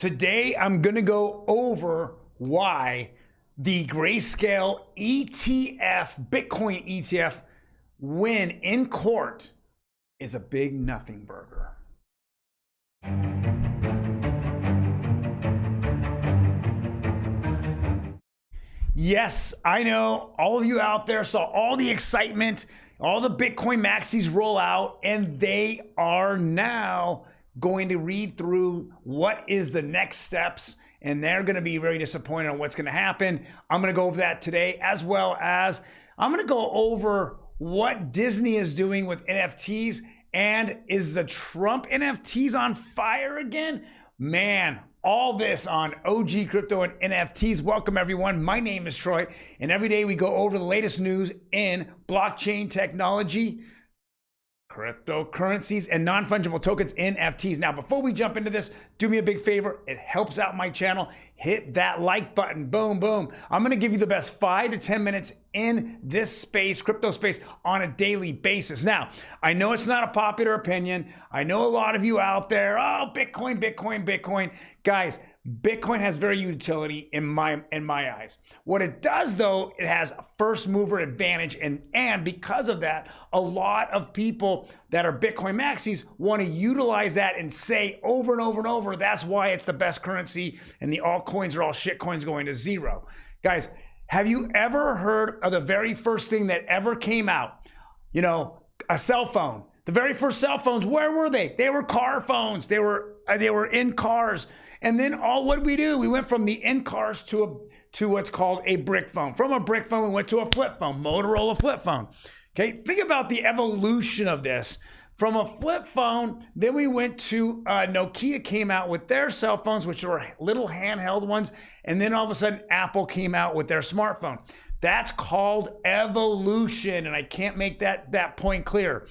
Today, I'm going to go over why the GrayScale ETF, Bitcoin ETF, win in court is a big nothing burger. Yes, I know all of you out there saw all the excitement, all the Bitcoin maxis roll out, and they are now going to read through what is the next steps, and they're going to be very disappointed on what's going to happen. I'm going to go over that today, as well as I'm going to go over what Disney is doing with NFTs, and is the Trump NFTs on fire again? Man, all this on OG Crypto and NFTs. Welcome everyone. My name is Troy, and every day we go over the latest news in blockchain technology, cryptocurrencies, and non-fungible tokens, NFTs. Now, before we jump into this, do me a big favor. It helps out my channel. Hit that like button. Boom, boom. I'm going to give you the best 5 to 10 minutes in this space, crypto space, on a daily basis. Now, I know it's not a popular opinion. I know a lot of you out there, oh, Bitcoin, Bitcoin, Bitcoin. Guys, Bitcoin has very utility in my eyes. What it does though, it has a first mover advantage, and because of that, a lot of people that are Bitcoin maxis want to utilize that and say over and over and over, that's why it's the best currency and the altcoins are all shit coins going to zero. Guys, have you ever heard of the very first thing that ever came out? You know, a cell phone. The very first cell phones, where were they? They were car phones. They were in cars. And then what did we do? We went from the in cars to what's called a brick phone. From a brick phone, we went to a flip phone, Motorola flip phone. Okay, think about the evolution of this. From a flip phone, then we went to Nokia came out with their cell phones, which were little handheld ones. And then all of a sudden, Apple came out with their smartphone. That's called evolution. And I can't make that point clear.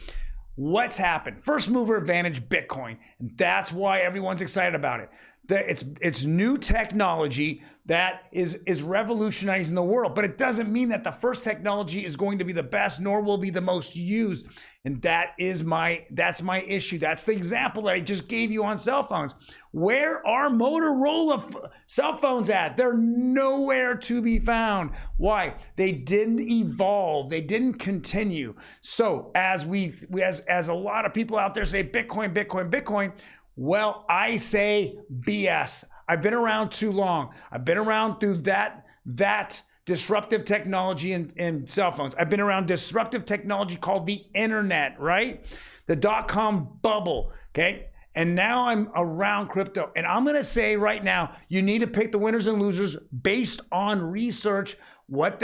What's happened? First mover advantage, Bitcoin. And that's why everyone's excited about it. It's new technology that is revolutionizing the world, but it doesn't mean that the first technology is going to be the best, nor will be the most used. And that's my issue. That's the example that I just gave you on cell phones. Where are Motorola cell phones at? They're nowhere to be found. Why? They didn't evolve. They didn't continue. So as a lot of people out there say Bitcoin, Bitcoin, Bitcoin, well, I say BS. I've been around too long. I've been around through that disruptive technology in cell phones. I've been around disruptive technology called the internet, right? The .com bubble, okay? And now I'm around crypto. And I'm gonna say right now, you need to pick the winners and losers based on research. What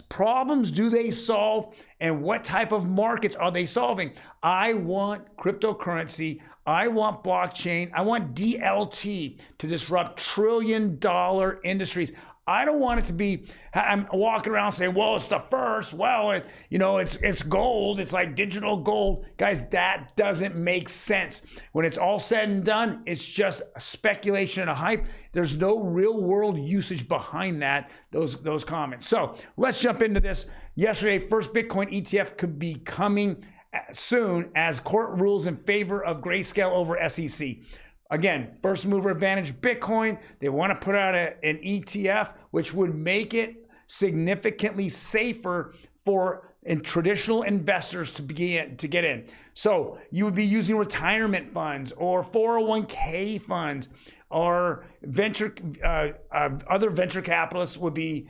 problems do they solve, and what type of markets are they solving? I want cryptocurrency, I want blockchain, I want DLT to disrupt trillion-dollar industries. I don't want it to be, I'm walking around saying, well, it's the first, well, it's gold, it's like digital gold. Guys, that doesn't make sense. When it's all said and done, it's just a speculation and a hype. There's no real world usage behind those comments. So let's jump into this. Yesterday, first Bitcoin ETF could be coming soon as court rules in favor of GrayScale over SEC. Again, first mover advantage, Bitcoin. They want to put out an ETF, which would make it significantly safer for traditional investors to get in. So you would be using retirement funds or 401k funds, or other venture capitalists would be,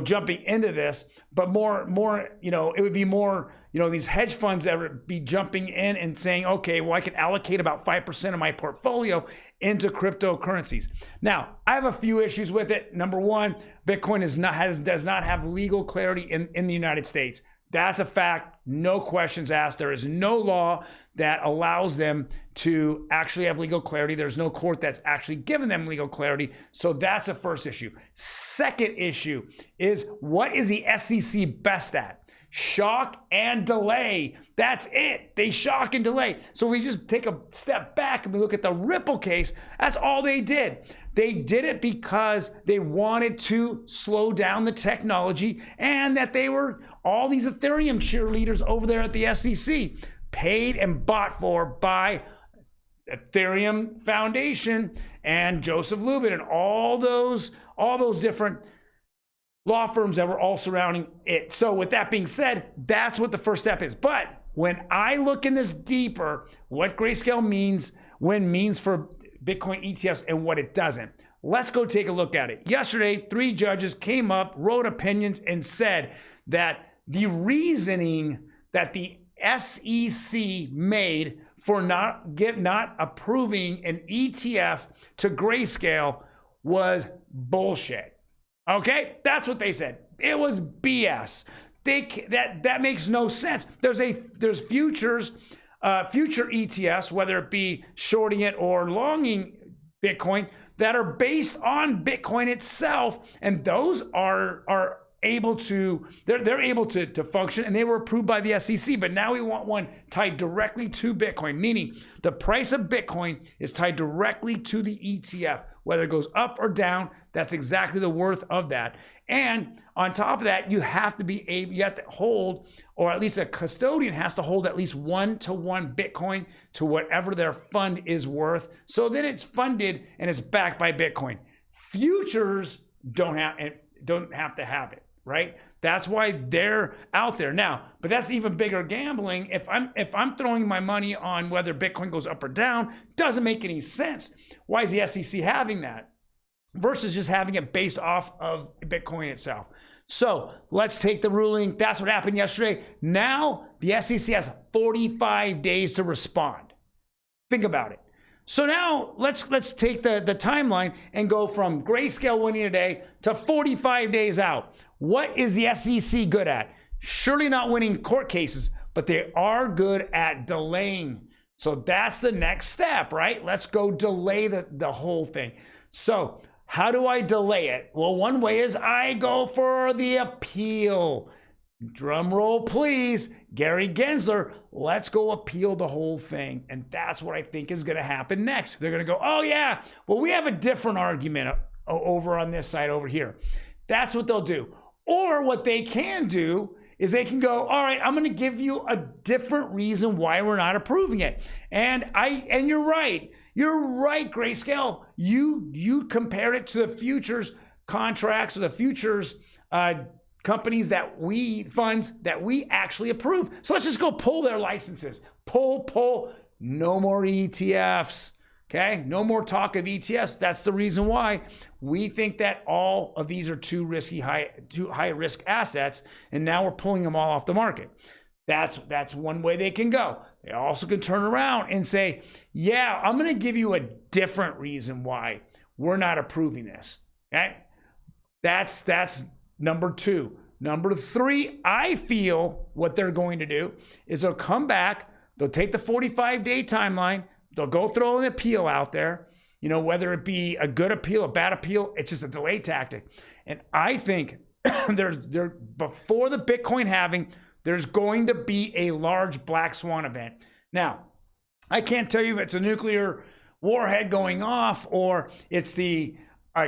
jumping into this, but it would be more, these hedge funds that would be jumping in and saying, okay, well, I can allocate about 5% of my portfolio into cryptocurrencies. Now, I have a few issues with it. Number one, Bitcoin does not have legal clarity in the United States. That's a fact, no questions asked. There is no law that allows them to actually have legal clarity. There's no court that's actually given them legal clarity. So that's the first issue. Second issue is, what is the SEC best at? Shock and delay. That's it. They shock and delay. So if we just take a step back and we look at the Ripple case, that's all they did. They did it because they wanted to slow down the technology, and that they were all these Ethereum cheerleaders over there at the SEC, paid and bought for by Ethereum Foundation and Joseph Lubin and all those different law firms that were all surrounding it. So with that being said, that's what the first step is. But when I look in this deeper, what GrayScale means for Bitcoin ETFs and what it doesn't, let's go take a look at it. Yesterday, 3 judges came up, wrote opinions, and said that the reasoning that the SEC made for not approving an ETF to GrayScale was bullshit. Okay, that's what they said. It was BS. That makes no sense. There's futures, future ETFs, whether it be shorting it or longing Bitcoin, that are based on Bitcoin itself, and those are able to function, and they were approved by the SEC. But now we want one tied directly to Bitcoin, meaning the price of Bitcoin is tied directly to the ETF, whether it goes up or down. That's exactly the worth of that. And on top of that, you have to hold, or at least a custodian has to hold at least 1-to-1 Bitcoin to whatever their fund is worth. So then it's funded and it's backed by Bitcoin. Futures don't have to have it, right? That's why they're out there now. But that's even bigger gambling. If I'm throwing my money on whether Bitcoin goes up or down, doesn't make any sense. Why is the SEC having that versus just having it based off of Bitcoin itself? So let's take the ruling. That's what happened yesterday. Now the SEC has 45 days to respond. Think about it. So now let's take the timeline and go from GrayScale winning today to 45 days out. What is the SEC good at? Surely not winning court cases, but they are good at delaying. So that's the next step, right? Let's go delay the whole thing. So how do I delay it? Well, one way is I go for the appeal. Drum roll, please. Gary Gensler, let's go appeal the whole thing. And that's what I think is going to happen next. They're going to go, oh yeah, well, we have a different argument over on this side over here. That's what they'll do. Or what they can do is they can go, all right, I'm going to give you a different reason why we're not approving it. And you're right. You're right, GrayScale. You compare it to the futures contracts or the futures companies funds that we actually approve. So let's just go pull their licenses. Pull. No more ETFs. Okay, no more talk of ETFs. That's the reason why we think that all of these are too high risk assets, and now we're pulling them all off the market. That's one way they can go. They also can turn around and say, yeah, I'm going to give you a different reason why we're not approving this. Okay, that's number 2. Number 3, I feel what they're going to do is they'll come back, they'll take the 45-day timeline, they'll go throw an appeal out there, whether it be a good appeal, a bad appeal, it's just a delay tactic. And I think before the Bitcoin halving, there's going to be a large black swan event. Now, I can't tell you if it's a nuclear warhead going off or it's the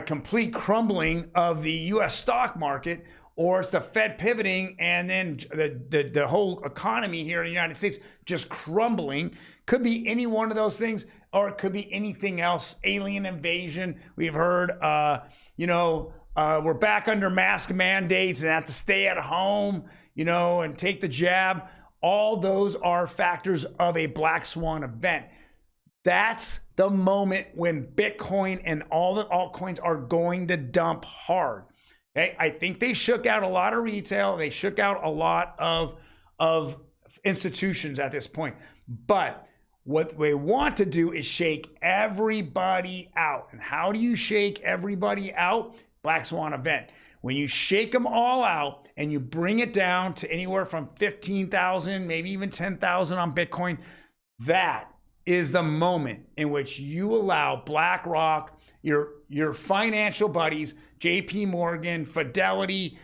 complete crumbling of the U.S. stock market, or it's the Fed pivoting and then the whole economy here in the United States just crumbling. Could be any one of those things, or it could be anything else. Alien invasion. We've heard, we're back under mask mandates and have to stay at home, and take the jab. All those are factors of a black swan event. That's the moment when Bitcoin and all the altcoins are going to dump hard. Okay, I think they shook out a lot of retail. They shook out a lot of institutions at this point. But what they want to do is shake everybody out. And how do you shake everybody out? Black swan event. When you shake them all out and you bring it down to anywhere from 15,000, maybe even 10,000 on Bitcoin, that is the moment in which you allow BlackRock, your financial buddies, JP Morgan, Fidelity,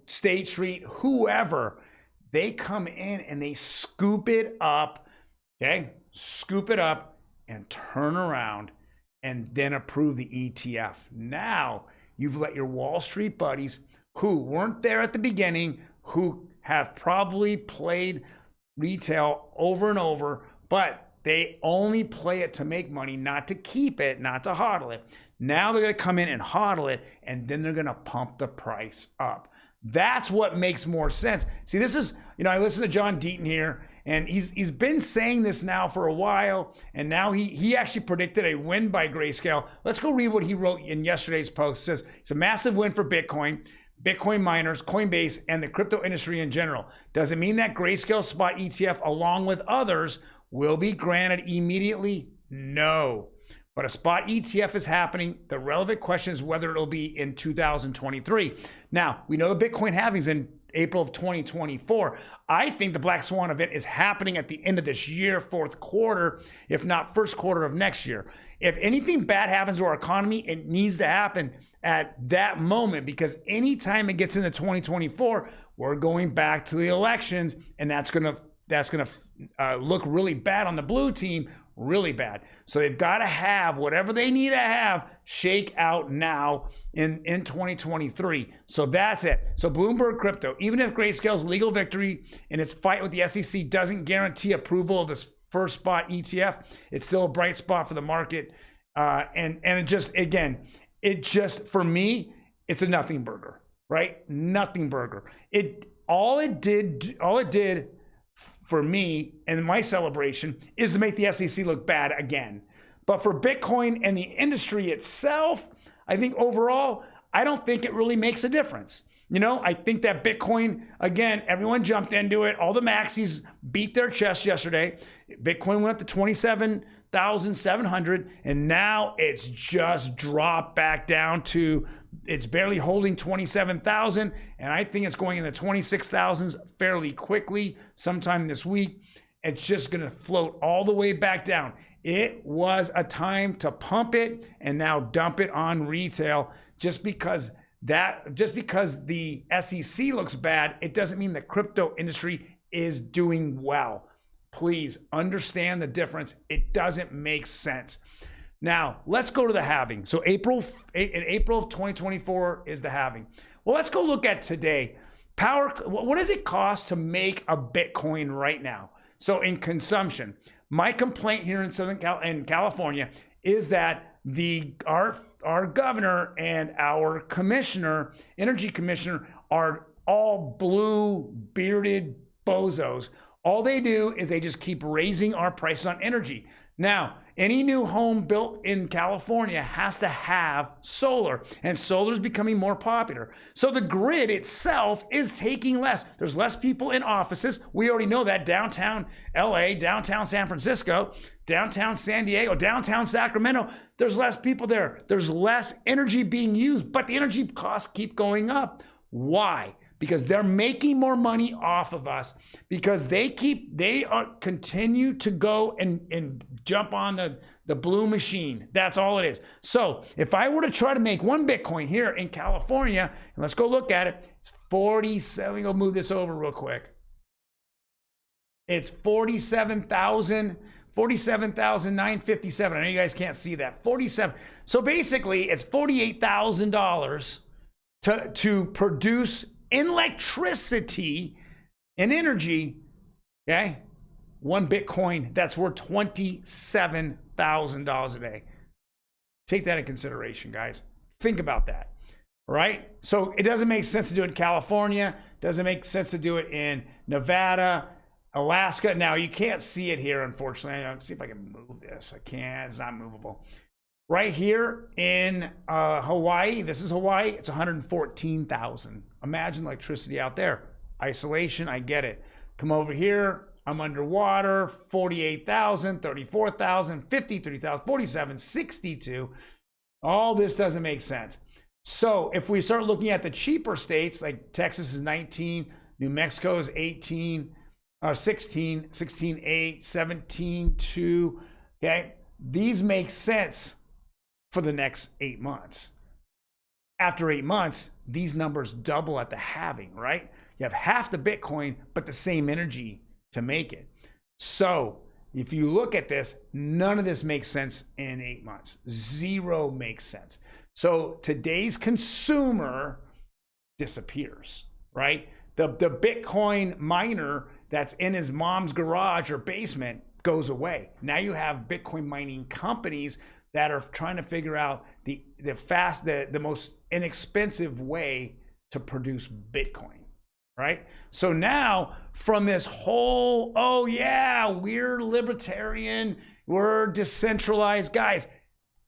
State Street, whoever, they come in and they scoop it up, okay? Scoop it up and turn around and then approve the ETF. Now, you've let your Wall Street buddies who weren't there at the beginning, who have probably played retail over and over, but They only play it to make money, not to keep it, not to hodl it. Now they're going to come in and hodl it, and then they're going to pump the price up. That's what makes more sense. See, this is, I listen to John Deaton here, and he's been saying this now for a while, and now he actually predicted a win by GrayScale. Let's go read what he wrote in yesterday's post. It says, it's a massive win for Bitcoin, Bitcoin miners, Coinbase, and the crypto industry in general. Does it mean that GrayScale spot ETF, along with others, will be granted immediately? No. But a spot ETF is happening. The relevant question is whether it'll be in 2023. Now, we know the Bitcoin halving is in April of 2024. I think the Black Swan event is happening at the end of this year, fourth quarter, if not first quarter of next year. If anything bad happens to our economy, it needs to happen at that moment, because anytime it gets into 2024, we're going back to the elections, and that's gonna look really bad on the blue team, really bad. So they've got to have whatever they need to have shake out now in 2023. So that's it. So Bloomberg Crypto, even if GrayScale's legal victory in its fight with the SEC doesn't guarantee approval of this first spot ETF, it's still a bright spot for the market. And it just, for me, it's a nothing burger, right? Nothing burger. All it did for me and my celebration is to make the SEC look bad again. But for Bitcoin and the industry itself, I think overall, I don't think it really makes a difference. I think that Bitcoin, again, everyone jumped into it. All the maxis beat their chest yesterday. Bitcoin went up to 27,700, and now it's just dropped back down to, it's barely holding 27,000, and I think it's going in the 26,000s fairly quickly sometime this week. It's just going to float all the way back down. It was a time to pump it and now dump it on retail. Just because the SEC looks bad, it doesn't mean the crypto industry is doing well. Please understand the difference. It doesn't make sense. Now, let's go to the halving. So in April of 2024 is the halving. Well, let's go look at today. What does it cost to make a Bitcoin right now? So in consumption, my complaint here in California is that our governor and our commissioner, energy commissioner, are all blue bearded bozos. All they do is they just keep raising our prices on energy. Now, any new home built in California has to have solar, and solar is becoming more popular. So the grid itself is taking less. There's less people in offices. We already know that. Downtown LA, downtown San Francisco, downtown San Diego, downtown Sacramento, there's less people there. There's less energy being used, but the energy costs keep going up. Why? Because they're making more money off of us, because they continue to go and jump on the blue machine. That's all it is. So if I were to try to make one Bitcoin here in California, and let's go look at it, it's 47. Let me go move this over real quick. It's 47,957. I know you guys can't see that. 47. So basically, it's $48,000 to produce electricity and energy, okay? One Bitcoin, that's worth $27,000 a day. Take that in consideration, guys. Think about that, right? So it doesn't make sense to do it in California. Doesn't make sense to do it in Nevada, Alaska. Now, you can't see it here, unfortunately. Let's see if I can move this. I can't. It's not movable. Right here in Hawaii, this is Hawaii, it's 114,000. Imagine electricity out there. Isolation, I get it. Come over here, I'm underwater, 48,000, 34,000, 53,000, 47, 62. All this doesn't make sense. So if we start looking at the cheaper states, like Texas is 19, New Mexico is 18, 16, 16.8, 17.2, okay? These make sense for the next 8 months. After 8 months, these numbers double at the halving, right? You have half the Bitcoin, but the same energy to make it. So if you look at this, none of this makes sense in 8 months. Zero makes sense. So today's consumer disappears, right? The Bitcoin miner that's in his mom's garage or basement goes away. Now you have Bitcoin mining companies that are trying to figure out the most inexpensive way to produce Bitcoin, right? So now from this whole, oh yeah, we're libertarian, we're decentralized, guys,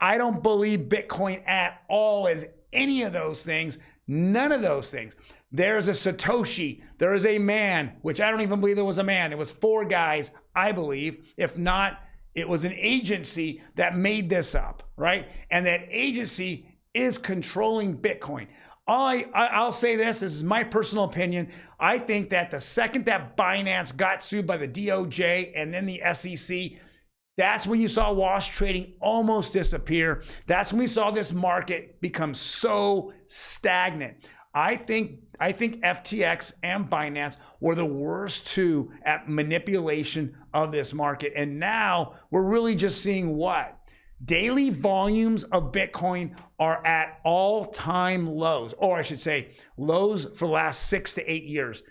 I don't believe Bitcoin at all is any of those things. None of those things. There's a Satoshi. There is a man, which I don't even believe there was a man. It was 4 guys, I believe. If not, it was an agency that made this up, right? And that agency is controlling Bitcoin. I'll say this is my personal opinion. I think that the second that Binance got sued by the DOJ and then the SEC, that's when you saw wash trading almost disappear. That's when we saw this market become so stagnant. I think FTX and Binance were the worst 2 at manipulation of this market. And now we're really just seeing what? Daily volumes of Bitcoin are at all-time lows, or I should say lows for the last 6 to 8 years,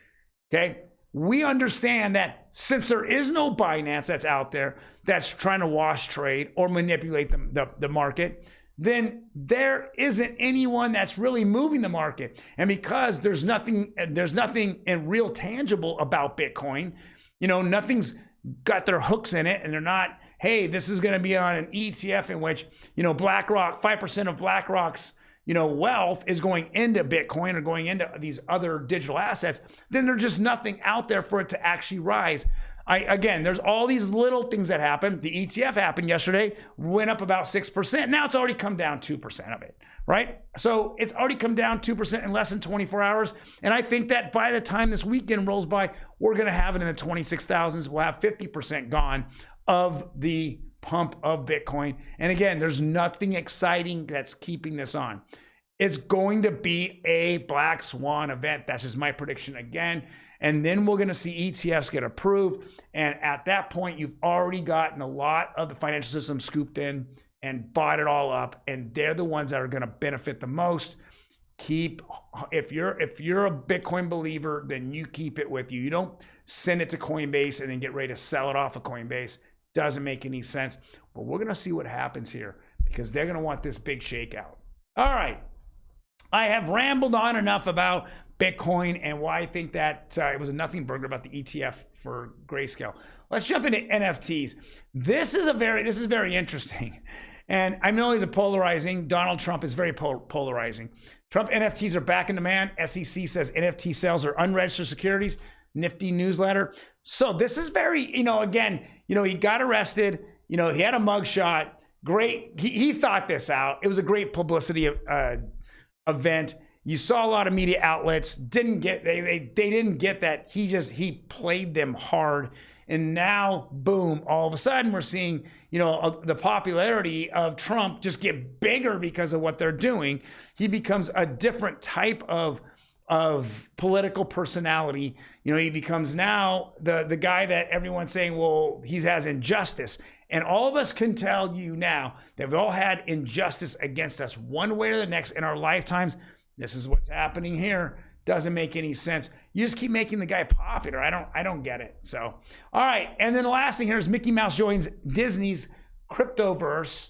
okay? We understand that since there is no Binance that's out there that's trying to wash trade or manipulate the market, then there isn't anyone that's really moving the market. And because there's nothing in real tangible about Bitcoin, nothing's got their hooks in it, and they're not, hey, this is going to be on an ETF in which, BlackRock, 5% of BlackRock's, wealth is going into Bitcoin or going into these other digital assets, then there's just nothing out there for it to actually rise. Again, there's all these little things that happen. The ETF happened yesterday, went up about 6%. Now it's already come down 2% of it, right? So it's already come down 2% in less than 24 hours. And I think that by the time this weekend rolls by, we're going to have it in the 26,000s. We'll have 50% gone of the pump of Bitcoin. And again, there's nothing exciting that's keeping this on. It's going to be a black swan event. That's just my prediction again. And then we're going to see ETFs get approved. And at that point, you've already gotten a lot of the financial system scooped in and bought it all up. And they're the ones that are going to benefit the most. If you're a Bitcoin believer, then you keep it with you. You don't send it to Coinbase and then get ready to sell it off of Coinbase. Doesn't make any sense. But we're going to see what happens here because they're going to want this big shakeout. All right. I have rambled on enough about Bitcoin and why I think that it was a nothing burger about the ETF for GrayScale. Let's jump into NFTs. This is very interesting. And I know he's a polarizing. Donald Trump is very polarizing. Trump NFTs are back in demand. SEC says NFT sales are unregistered securities. Nifty newsletter. So this is very, he got arrested. He had a mugshot. Great. He thought this out. It was a great publicity event. You saw a lot of media outlets they didn't get that he played them hard, and now boom, all of a sudden we're seeing the popularity of Trump just get bigger because of what they're doing. He becomes a different type of political personality. He becomes now the guy that everyone's saying, well, he has injustice. And all of us can tell you now that we've all had injustice against us one way or the next in our lifetimes. This is what's happening here. Doesn't make any sense. You just keep making the guy popular. I don't get it. So, all right. And then the last thing here is Mickey Mouse joins Disney's Cryptoverse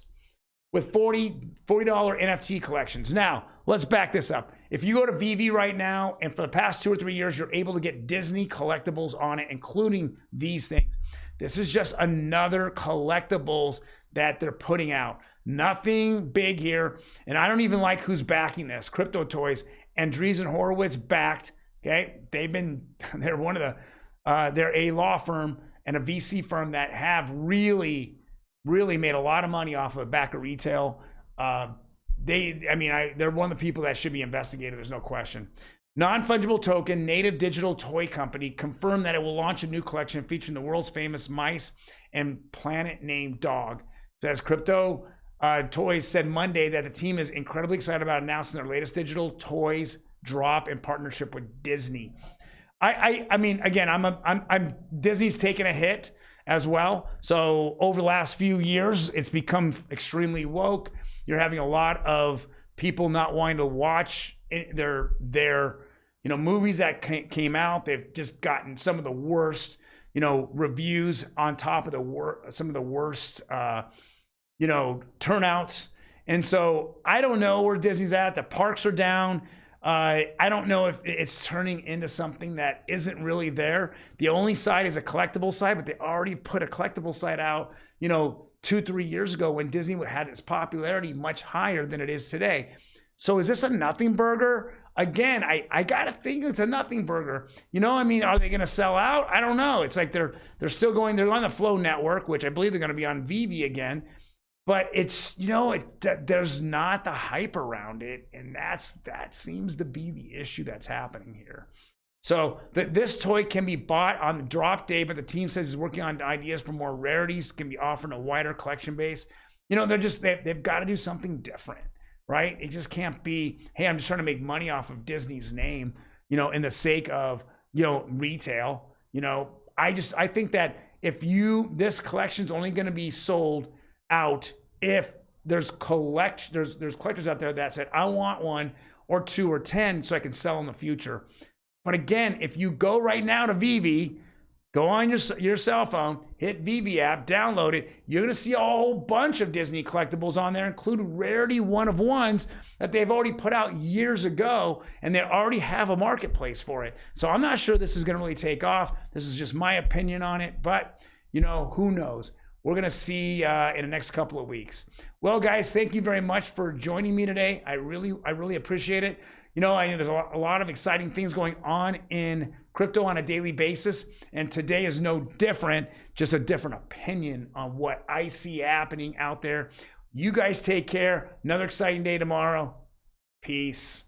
with $40 NFT collections. Now, let's back this up. If you go to VV right now, and for the past 2 or 3 years, you're able to get Disney collectibles on it, including these things. This is just another collectibles that they're putting out. Nothing big here. And I don't even like who's backing this. Crypto Toys, Andreessen Horowitz backed. Okay. They're one of they're a law firm and a VC firm that have really made a lot of money off of backer retail. They're one of the people that should be investigated. There's no question. Non-fungible token, native digital toy company confirmed that it will launch a new collection featuring the world's famous mice and planet-named dog. Says Crypto Toys said Monday that the team is incredibly excited about announcing their latest digital toys drop in partnership with Disney. Disney's taken a hit as well. So over the last few years, it's become extremely woke. You're having a lot of people not wanting to watch their movies that came out. They've just gotten some of the worst, reviews on top of some of the worst, turnouts. And so I don't know where Disney's at. The parks are down. I don't know if it's turning into something that isn't really there. The only side is a collectible side, but they already put a collectible side out, 2-3 years ago when Disney had its popularity much higher than it is today. So is this a nothing burger? Again, I gotta think it's a nothing burger. Are they gonna sell out? I don't know. It's like they're still going, they're on the Flow network, which I believe they're gonna be on Vivi again. But it's, there's not the hype around it. And that seems to be the issue that's happening here. So this toy can be bought on the drop day, but the team says it's working on ideas for more rarities, can be offered a wider collection base. They've got to do something different, right? It just can't be, hey, I'm just trying to make money off of Disney's name, in the sake of, retail. I think that this collection's only going to be sold out if there's collectors out there that said, I want 1 or 2 or 10 so I can sell in the future. But again, if you go right now to Vivi, go on your cell phone, hit Vivi app, download it, you're gonna see a whole bunch of Disney collectibles on there, including rarity one-of-ones that they've already put out years ago, and they already have a marketplace for it. So I'm not sure this is gonna really take off. This is just my opinion on it, but who knows? We're gonna see in the next couple of weeks. Well, guys, thank you very much for joining me today. I really appreciate it. I know there's a lot of exciting things going on in crypto on a daily basis, and today is no different, just a different opinion on what I see happening out there. You guys take care. Another exciting day tomorrow. Peace.